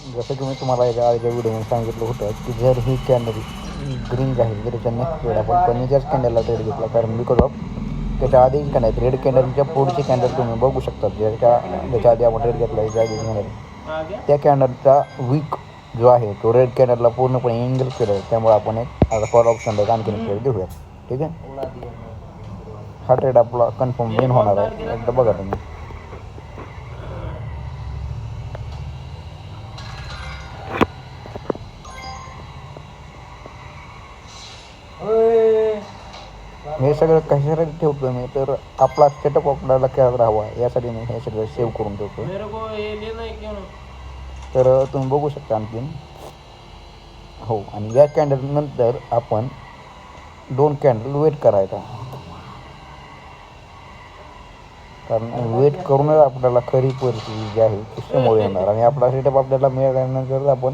जसं की मी तुम्हाला याच्या आधीच्या व्हिडिओमध्ये सांगितलं होतं की जर ही कॅन्डल ग्रीन राहील तर त्याच्या नेक्स्ट ट्रेड आपण पनीच्याच कॅन्डलला ट्रेड घेतला, कारण बिकॉज ऑफ त्याच्या आधीची कॅन्डल रेड कॅन्डलच्या पुढची कॅन्डल तुम्ही बघू शकता, ज्याच्या आधी आपण ट्रेड घेतला त्याच्या आधीची कॅन्डल, त्या कॅन्डलचा वीक जो आहे तो रेड कॅन्डलला पूर्णपणे एंगल केलं आहे. त्यामुळे आपण एक आता कॉल ऑप्शनला आणखी ट्रेड घेऊया. ठीक आहे, हा ट्रेड आपला कन्फर्म विन होणार आहे. एकदा बघा तुम्ही. हे सगळं कशासाठी ठेवतो मी, तर आपला सेटअप आपल्याला खेळत राहावा यासाठी मी हे सगळं सेव्ह करून ठेवतो. तर तुम्ही बघू शकता आणखीन. हो, आणि या कॅन्डल नंतर आपण 2 कॅन्डल वेट करायचा, कारण वेट करूनच आपल्याला खरी परिस्थिती जी आहे ती समोर येणार आणि आपला सेटअप आपल्याला मिळाल्यानंतर आपण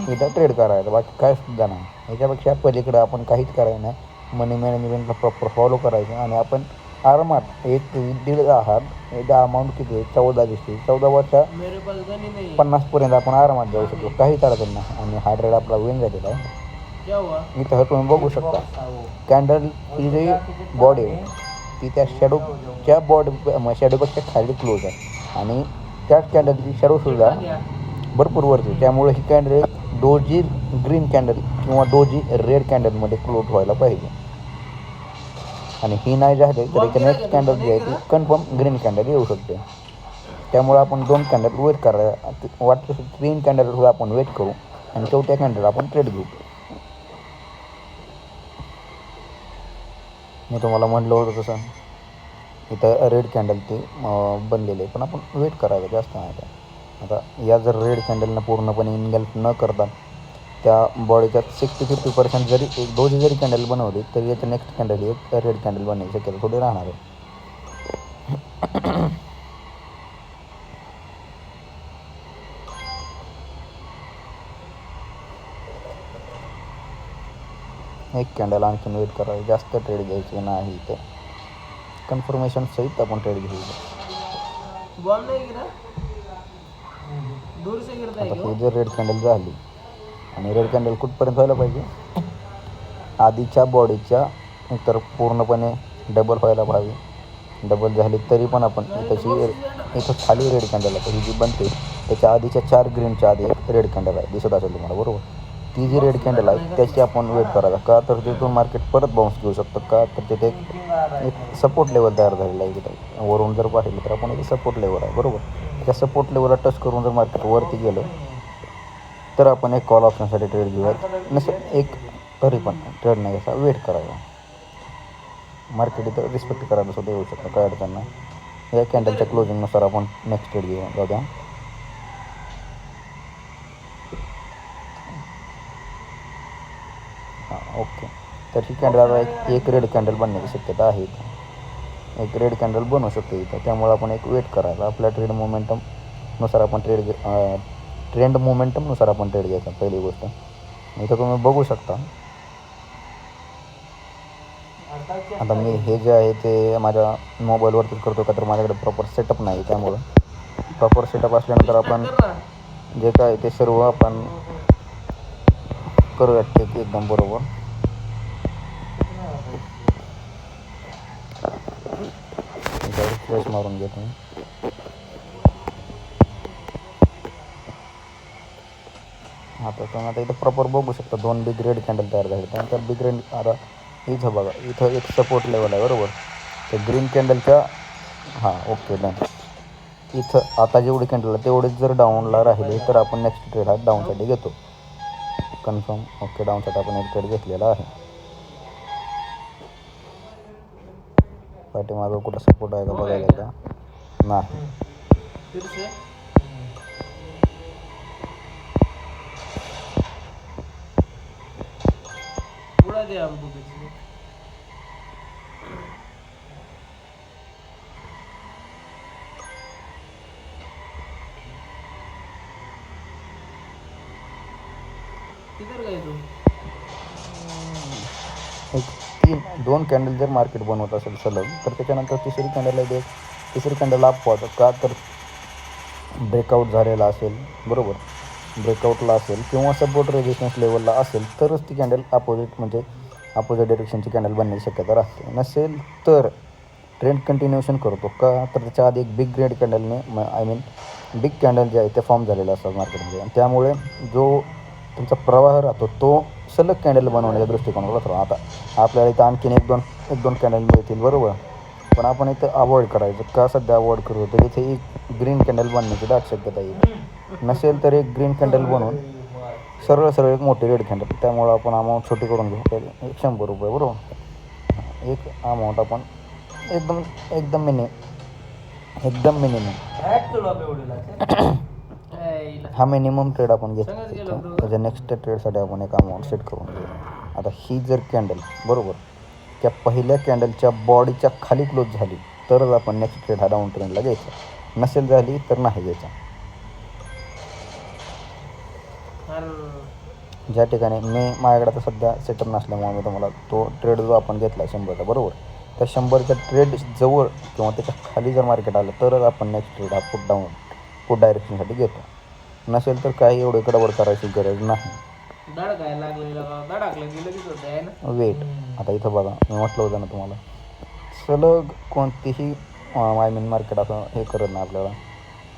इथं ट्रेड करायचं, बाकी काय सुद्धा नाही. ह्याच्यापेक्षा पलीकडं आपण काहीच करायचं नाही. मनी मॅनेजमेंटला प्रॉपर फॉलो करायचं आणि आपण आरामात 1-1.5 आहात. याचा अमाऊंट किती आहे, 14 दिसते, 14वरच्या 50पर्यंत आपण आरामात जाऊ शकतो, काहीच अडचण नाही. आणि हा ट्रेड आपला विन झालेला आहे. इथं तुम्ही बघू शकता कॅन्डलची जी बॉडी आहे ती त्या शॅडोच्या शॅडोपेक्षा खाली क्लोज आहे आणि त्याच कॅन्डलची शॅडोसुद्धा भरपूर वरती. त्यामुळे ही कॅन्डल डोजी ग्रीन कॅन्डल किंवा डोजी रेड कॅन्डलमध्ये क्लोज व्हायला पाहिजे, आणि ही नाही झाली तर इथे नेक्स्ट कॅन्डल जी आहे ती कन्फर्म ग्रीन कॅन्डल येऊ शकते. त्यामुळे आपण 2 कॅन्डल वेट करा, वाटतं 3 कॅन्डल आपण वेट करू आणि 4थ्या कॅन्डल आपण ट्रेड घेऊ. मी तुम्हाला म्हटलं होतं तसं इथं रेड कॅन्डल ते बनलेले आहे, पण आपण वेट करायचं, जास्त नाही का. आता या जर रेड कॅन्डलनं पूर्णपणे इनगल्फ न करता त्या बॉडीच्या 60-50% जरी एक डोजी जरी कॅन्डल बनवली तरी याचं नेक्स्ट कॅन्डल एक रेड कॅन्डल बनण्याची शक्यता थोडी राहणार आहे. एक कॅन्डल आणखीन वेट करायचं, जास्त ट्रेड घ्यायचे नाही. तर कन्फर्मेशन सहित आपण ट्रेड घेऊ. आता ही जर रेड कॅन्डल झाली आणि रेड कॅन्डल कुठपर्यंत व्हायला पाहिजे, आधीच्या बॉडीच्या तर पूर्णपणे डबल व्हायला पाहिजे. डबल झाली तरी पण आपण इथं खाली रेड कॅन्डल आहे, ही जी बनते त्याच्या आधीच्या 4 ग्रीनच्या आधी एक रेड कॅन्डल आहे, दिसत असेल तुम्हाला बरोबर. ती जी रेड कॅन्डल आहे त्याची आपण वेट करायचा, का तर तिथून मार्केट परत बाउन्स घेऊ शकतं, का तर तिथे एक सपोर्ट लेवल तयार झालेला आहे. तिथे वरून जर पाहिलं तर आपण इथे सपोर्ट लेवल आहे बरोबर. त्या सपोर्ट लेवलला टच करून जर मार्केट वरती गेलं तर आपण एक कॉल ऑप्शनसाठी ट्रेड घेऊयात, नसेल एक तरी पण ट्रेड नाही घ्यायचा, वेट करायचा. मार्केट इथं रिस्पेक्ट करायला सुद्धा येऊ शकतं, काय अडचण नाही. या कॅन्डलच्या क्लोजिंगनुसार आपण नेक्स्ट ट्रेड घेऊ. बघा, हां ओके. तर ही कॅन्डल आता एक रेड कॅन्डल बनण्याची शक्यता आहे. एक रेड कॅन्डल बनवू शकतो इथं, त्यामुळे आपण एक वेट करायला. आपल्या ट्रेड मोमेंटमनुसार आपण ट्रेंड मोमेंटमनुसार आपण ट्रेड घ्यायचा. पहिली गोष्ट इथं तुम्ही बघू शकता. आता मी हे जे आहे ते माझ्या मोबाईलवरतीच करतो, का तर माझ्याकडे प्रॉपर सेटअप नाही. त्यामुळं प्रॉपर सेटअप असल्यानंतर आपण जे काय ते सर्व आपण करूयात ते एकदम बरोबर. फ्रेश मारून घेतो मी. आता तुम्ही आता इथं प्रॉपर बघू शकता 2 बिग रेड कॅन्डल तयार झाले. त्यानंतर बिग रेड आता इथं बघा, इथं एक सपोर्ट लेवल आहे बरोबर. तर ग्रीन कॅन्डलच्या हां ओके डन. इथं आता जेवढी कॅन्डल आहे तेवढीच जर डाऊनला राहिले तर आपण नेक्स्ट ट्रेड हा डाऊनसाठी घेतो कन्फर्म. ओके, डाऊनसाठी आपण एक ट्रेड घेतलेला आहे. पाठीमागं कुठं सपोर्ट आहे का बघायला का नाही. एक 2 कॅन्डल जर मार्केट बनवत असेल सलग तर त्याच्यानंतर तिसरी कॅन्डल आहे, तिसरी कॅन्डल अप होतं, का तर ब्रेकआउट झालेला असेल बरोबर. ब्रेकआउटला असेल किंवा सपोर्ट रेजिस्टन्स लेवलला असेल तरच ती कॅन्डल अपोजिट डायरेक्शनची कॅन्डल बनण्याची शक्यता राहते. नसेल तर ट्रेंड कंटिन्युएशन करतो का, तर त्याच्या आधी एक बिग रेड कॅन्डलने बिग कॅन्डल जे आहे ते फॉर्म झालेले असतात मार्केटमध्ये, आणि त्यामुळे जो तुमचा प्रवाह राहतो तो सलग कॅन्डल बनवण्याच्या दृष्टिकोनावर राहतो. आता आपल्याला इथं आणखीन एक दोन कॅन्डल मिळतील बरोबर, पण आपण इथं अवॉइड करायचं का, सध्या अवॉइड करतो तर इथे एक ग्रीन कॅन्डल बनण्याची दाट शक्यता येईल. नसेल तर एक ग्रीन कॅन्डल बनवून सरळ एक मोठी रेड कॅन्डल, त्यामुळं आपण अमाऊंट छोटी करून घेऊ, 100 रुपये बरोबर. एक अमाऊंट आपण एकदम मिनिमम हा मिनिमम ट्रेड आपण घेतो. त्याच्या नेक्स्ट ट्रेडसाठी आपण एक अमाऊंट सेट करून घेऊ. आता ही जर कॅन्डल बरोबर त्या पहिल्या कॅन्डलच्या बॉडीच्या खाली क्लोज झाली तरच आपण नेक्स्ट ट्रेड हा डाऊन ट्रेंडला घ्यायचा, नसेल झाली तर नाही घ्यायचा. ज्या ठिकाणी माझ्याकडे आता सध्या सेटअप नसल्यामुळे मी तुम्हाला तो ट्रेड जो आपण घेतला 100चा बरोबर, त्या 100च्या ट्रेड जवळ किंवा त्याच्या खाली जर मार्केट आलं तरच आपण नेक्स्ट ट्रेड हा पुट डायरेक्शनसाठी घेतो. नसेल तर काही एवढे गडबड करायची गरज नाही. वेट आता इथं बघा, मी म्हटलं होतं ना तुम्हाला, सलग कोणतीही मार्केट असं हे करत नाही आपल्याला.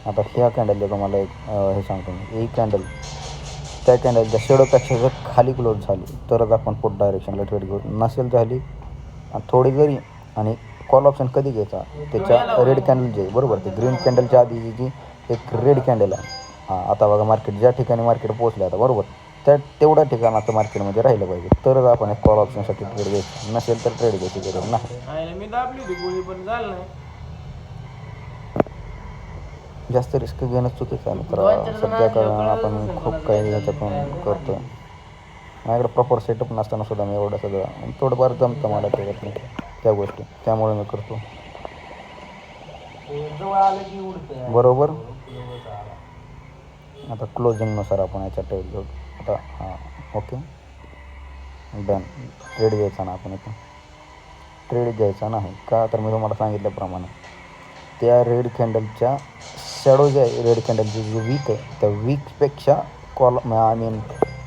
आता ह्या कॅन्डलचं तुम्हाला एक हे सांगतो मी, ही कॅन्डल त्या कॅन्डलच्या शेडोपेक्षा जर खाली क्लोज झाली तरच आपण पुट डायरेक्शनला ट्रेड घेऊ. नसेल झाली थोडी जरी, आणि कॉल ऑप्शन कधी घ्यायचा, त्याच्या रेड कॅन्डल जे बरोबर ते ग्रीन कॅन्डलच्या आधी जी एक रेड कॅन्डल आहे, आता बघा मार्केट ज्या ठिकाणी मार्केट पोहोचलं आता बरोबर तेवढ्या ठिकाणाचं मार्केटमध्ये राहिलं पाहिजे तरच आपण एक कॉल ऑप्शनसाठी ट्रेड घ्यायचं, नसेल तर ट्रेड घ्यायची गरज नाही. जास्त रिस्क घेणं चुकीचं आहे तर सध्या कारण आपण खूप काही ह्याच्यातून करतो आहे. माझ्याकडे प्रॉपर सेटअप नसताना सुद्धा मी एवढं सगळं थोडंफार जमतं मला त्याच्यातून त्या गोष्टी, त्यामुळे मी करतो बरोबर. आता क्लोजिंगनुसार आपण याच्या ट्रेड घेऊ. आता हां ओके डन. ट्रेड घ्यायचा ना आपण इथं, ट्रेड घ्यायचा नाही का, तर मी तुम्हाला सांगितल्याप्रमाणे त्या रेड कॅन्डलच्या शॅडो जे आहे, रेड कॅन्डलची जी वीक आहे त्या वीकपेक्षा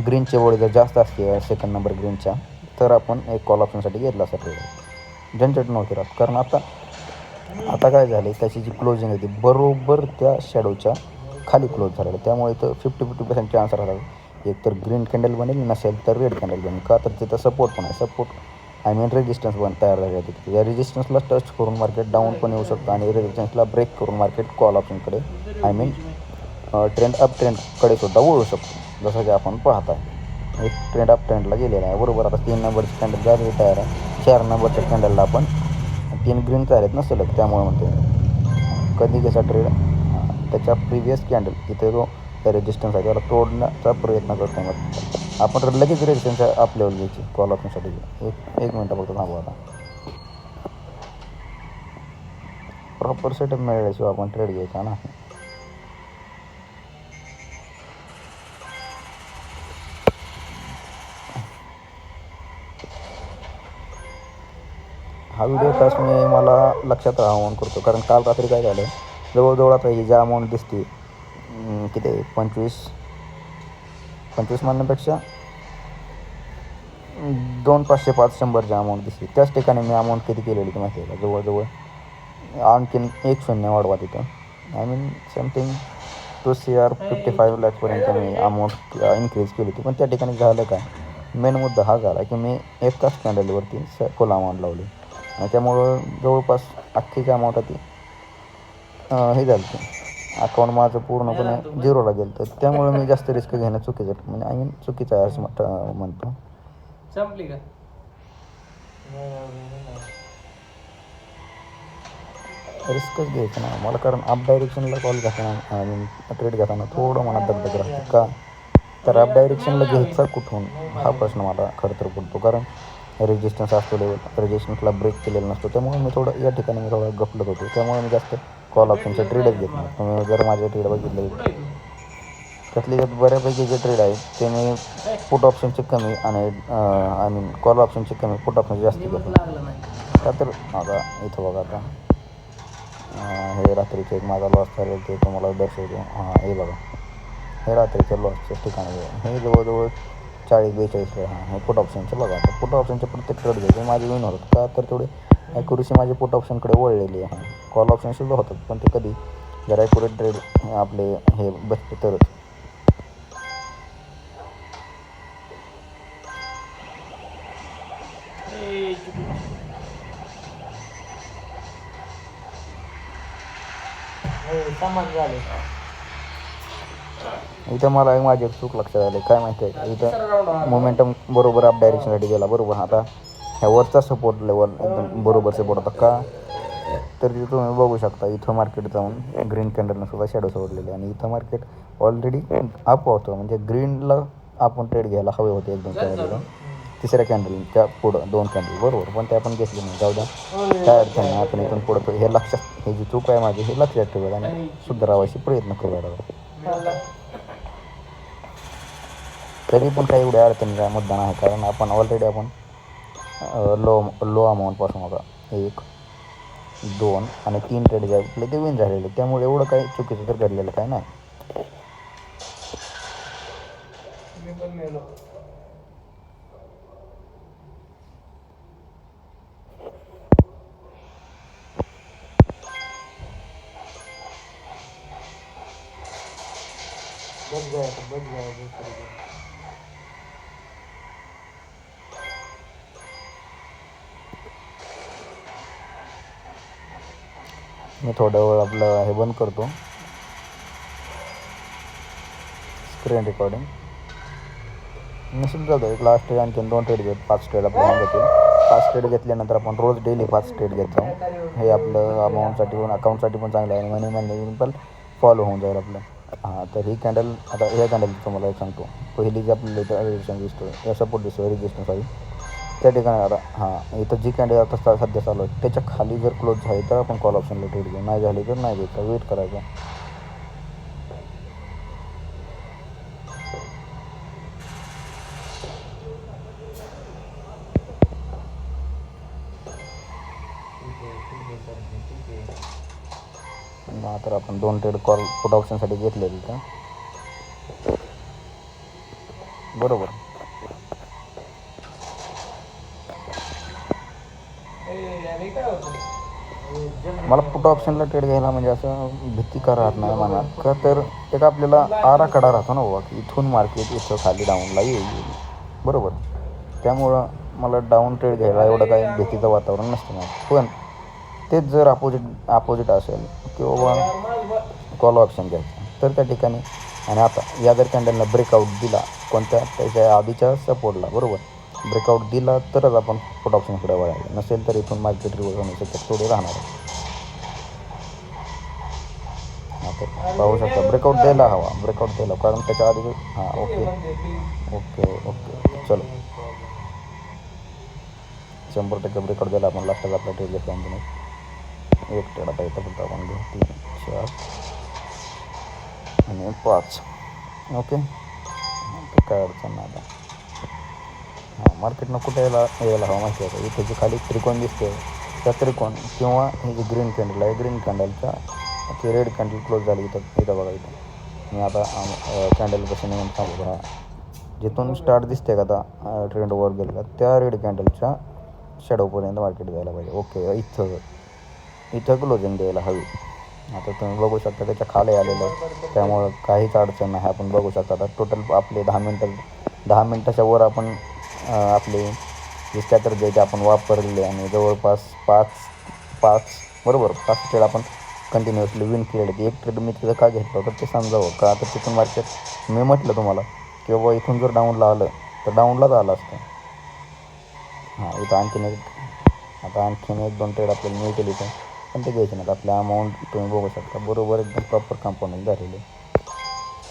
ग्रीनचे वळ जर जास्त असते सेकंड नंबर ग्रीनच्या, तर आपण एक कॉल ऑप्शनसाठी घेतला असा ट्रेड झंझट नव्हती राहत. कारण आता काय झाले, त्याची जी क्लोजिंग आहे ती बरोबर त्या शॅडोच्या खाली क्लोज झालेलं, त्यामुळे तर 50% चान्स राहतात एक तर ग्रीन कॅन्डल बनेल, नसेल तर रेड कॅन्डल बनेल. का तर तिथं सपोर्ट पण आहे, रेजिस्टन्स पण तयार झाले तिथे. या रेजिस्टन्सला टच करून मार्केट डाऊन पण येऊ शकतं आणि रेजिस्टन्सला ब्रेक करून मार्केट कॉल ऑप्शनकडे ट्रेंड अप ट्रेंडकडे सुद्धा वळू शकतो, जसं की आपण पाहत आहे एक ट्रेंड अप ट्रेंडला गेलेला आहे बरोबर. आता 3 नंबरची कॅन्डल झाली तयार आहे, 4 नंबरच्या कॅन्डलला आपण 3 ग्रीन तयार आहेत नसेल, त्यामुळे म्हणते कधी घ्यायचा ट्रेड त्याच्या प्रिव्हियस कॅन्डल इथे जो रेजिस्टन्स आहे त्याला तोडण्याचा प्रयत्न करतो. मग आपण लगेच रेजिस्टन्स अप लेवल घ्यायची कॉल ऑप्शनसाठी. एक मिनटं फक्त थांबू. आता प्रॉपर सेटअप मिळाल्याशिवाय आपण ट्रेड घ्यायचा ना. हा व्हिडिओ तास मला लक्षात राहून करतो, कारण काल रात्री काय झालं, जवळजवळ आता ही ज्या अमाऊंट दिसते किती 25 म्हणण्यापेक्षा 2, 500, 500, 100ची अमाऊंट दिसते. त्याच ठिकाणी मी अमाऊंट किती केलेली की माहिती आहे का, जवळजवळ आणखीन 1 शून्य वाढवा तिथं. समथिंग 2 CR 55 लाखपर्यंत मी अमाऊंट इन्क्रीज केली होती. पण त्या ठिकाणी झालं काय, मेन मुद्दा हा झाला की मी एकाच कॅन्डलवरती फुल अमाऊंट लावली आणि त्यामुळं जवळपास अख्खीची अमाऊंट ती हे झालं की अकाउंट माझं पूर्णपणे झिरोला गेलं. तर त्यामुळे मी जास्त रिस्क घेणं चुकीचं चुकीचं आहे असं म्हणतो. संपली का रिस्कच घ्यायचं ना मला, कारण अप डायरेक्शनला कॉल घेताना आणि ट्रेड घेताना थोडं मनात दगदग राहते. का तर अप डायरेक्शनला घ्यायचा कुठून हा प्रश्न मला खरं तर पडतो, कारण रेजिस्टन्स असतो लेवल, रेजिस्टन्सला ब्रेक केलेला नसतो. त्यामुळे मी या ठिकाणी मी थोडं गफलत होतो. त्यामुळे मी जास्त कॉल ऑप्शनचे ट्रेडच घेत नाही. तुम्ही जर माझे ट्रेड बघितले त्यातले बऱ्यापैकी जे ट्रेड आहेत ते मी पुट ऑप्शनचे कमी आणि कॉल ऑप्शनचे कमी, पुट ऑप्शनचे जास्त घेतो. का तर आता इथं बघा, आता हे रात्रीचे एक माझा लॉस झाले ते तुम्हाला दर्शवतो. हे बघा हे रात्रीचं लॉसचं ठिकाण आहे. हे जवळजवळ 40-42 ट्रेड. हां, हे पुट ऑप्शनचं बघा. आता पुट ऑप्शनचे प्रत्येक ट्रेड घ्यायचे माझे विन होतात का, तर तेवढे ॲक्युरेसी माझी पुट ऑप्शनकडे वळलेली आहे. कॉल ऑप्शनसुद्धा होतात, पण ते कधी जर ॲक्युरेट ट्रेड आपले हे बसते तरच. इथं मला माझी एक चूक लक्षात आली. काय माहिती आहे का, इथं मोमेंटम बरोबर अप डायरेक्शनसाठी गेला बरोबर. आता ह्या वरचा सपोर्ट लेवल एकदम बरोबर सपोर्ट होता का, तर तिथं तुम्ही बघू शकता इथं मार्केट जाऊन ग्रीन कॅन्डलनं सुद्धा शॅडो सोडलेले आणि इथं मार्केट ऑलरेडी अप होतं. म्हणजे ग्रीनला आपण ट्रेड घ्यायला हवे होते 1-2 कॅन्डल, तिसऱ्या कॅन्डलच्या पुढं 2 कॅन्डल बरोबर, पण ते आपण घेतले नाही. जाऊ द्या, काय अडचण नाही. आपण इथून पुढं हे लक्षात, हे जी चूक आहे माझी हे लक्षात ठेवूया आणि सुधारावायची प्रयत्न करूया. तरी पण काही एवढ्या अडचणीचा मुद्दा नाही, कारण आपण ऑलरेडी आपण लो अमाऊंटपासून होता 1, 2 आणि 3 ट्रेड जे आपले ते विन झालेले. त्यामुळे एवढं काही चुकीचं तर घडलेलं काय नाही. मी थोड्या वेळ आपलं हे बंद करतो, स्क्रीन रेकॉर्डिंग. नसेल जातो एक लास्ट ट्रेड, आणखी 2 ट्रेड घेत 5 ट्रेड आपल्याला घेतील. 5 ट्रेड घेतल्यानंतर आपण रोज डेली 5 ट्रेड घेत जाऊ. हे आपलं अमाऊंटसाठी पण अकाउंटसाठी पण चांगलं आहे आणि मनी मॅनेजमेंट पण फॉलो होऊन जाईल आपलं. हां, तर ही कॅन्डल आता ह्या कॅन्डल तुम्हाला एक सांगतो. पहिली जी आपली रेजिस्टन्स दिसतो या सपोर्ट दिसतो रेजिस्टन्स सॉरी, त्या ठिकाणी आता हां इथं जी कॅन्डल आता सध्या चालू आहे त्याच्या खाली जर क्लोज झाली तर आपण कॉल ऑप्शनला ट्रेड घेऊ, नाही झाली तर नाही घ्यायचं, वेट करायचं. तर आपण 2 ट्रेड कॉल पुट ऑप्शनसाठी घेतलेली का बरोबर. मला पुट ऑप्शनला ट्रेड घ्यायला म्हणजे असं भीती का राहत नाही मनात का, तर एक आपल्याला आराखडा राहतो ना बाबा की इथून मार्केट इथं खाली डाऊनला येईल बरोबर. त्यामुळं मला डाऊन ट्रेड घ्यायला एवढं काही भीतीचं वातावरण नसतं ना. पण तेच जर अपोजिट असेल किंवा कॉल ऑप्शन घ्यायचं तर त्या ठिकाणी, आणि आता या जर कॅन्डलला ब्रेकआउट दिला कोणत्या त्याच्या आधीच्या सपोर्टला बरोबर, ब्रेकआउट दिला तरच आपण पुट ऑप्शनकडे वळायचं, नसेल तर इथून मार्केट रिव्हर्स होण्याची शक्यता थोडी राहणार आहे. आता पाहू शकता ब्रेकआउट द्यायला हवा, ब्रेकआउट द्यायला, कारण त्याच्या आधी हां ओके ओके ओके चलो 100% ब्रेकआउट द्यायला आपण लास्टला आपला ट्रेड घेतला आणखी एक ट्रेड आता इथं फक्त आपण घेऊ 3, 4 आणि 5 ओके. काय अडचण नाही आता. हां मार्केटनं कुठे यायला हवं माहिती आहे का, इथे जी खाली त्रिकोण दिसते त्या त्रिकोण किंवा ही जी ग्रीन कॅन्डल आहे ग्रीन कॅन्डलच्या ती रेड कॅन्डल क्लोज झाली इथं बघा. इथं मी आता कॅन्डल कसं नेऊन सांगू. हां जिथून स्टार्ट दिसते का आता ट्रेंड वर गेला त्या रेड कॅन्डलच्या शॅडोपर्यंत मार्केट जायला पाहिजे. ओके इथं क्लोजिंग द्यायला हवी. आता तुम्ही बघू शकता त्याच्या खाली आलेलं आहे, त्यामुळं काहीच अडचण नाही. आपण बघू शकता आता टोटल आपले 10 मिनटाच्या वर आपण आपले जे स्ट्रॅटर्जी आहे ते आपण वापरले आणि जवळपास 5 बरोबर 5 ट्रेड आपण कंटिन्युअसली विन केलेले. एक ट्रेड मी तिथं का घेतलं होतं ते समजावं का, तर तिथून मार्केट मी म्हटलं तुम्हाला की बाबा इथून जर डाऊनला आलं तर डाऊनलाच आलं असतं. हां इथं आणखीन 1-2 ट्रेड आपल्याला मिळतील इथं, पण ते घ्यायचे नाहीत. आपल्या अमाऊंट तुम्ही बघू शकता बरोबर एकदम प्रॉपर कंपाऊंडिंग झालेले.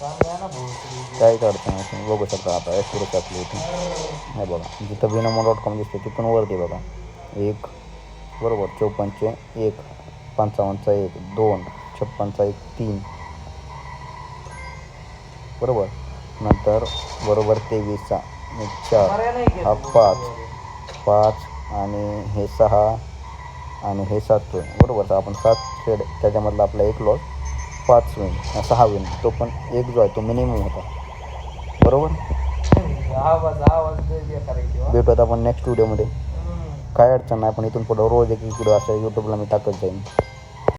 काहीच अडचण नाही. तुम्ही बघू शकता आता ॲक्युरेट आपली इथून हे बघा जिथं Binomo.com दिसते तिथून वरती बघा 1 बरोबर 54चे 1, 55चा 1, 2, 56चा 1, 3 बरोबर, नंतर बरोबर 23चा 4, हा 5 आणि हे 6 आणि हे 7 बरोबर. तर आपण 7 ट्रेड त्याच्यामधला आपला 1 लॉस 5 विन 6 विन, तो पण एक जो आहे तो मिनिमम होता. बरोबर. भेटू आता आपण नेक्स्ट व्हिडिओमध्ये. काय अडचण नाही, पण इथून पुढं रोज एक व्हिडिओ असं यूट्यूबला मी टाकत जाईन.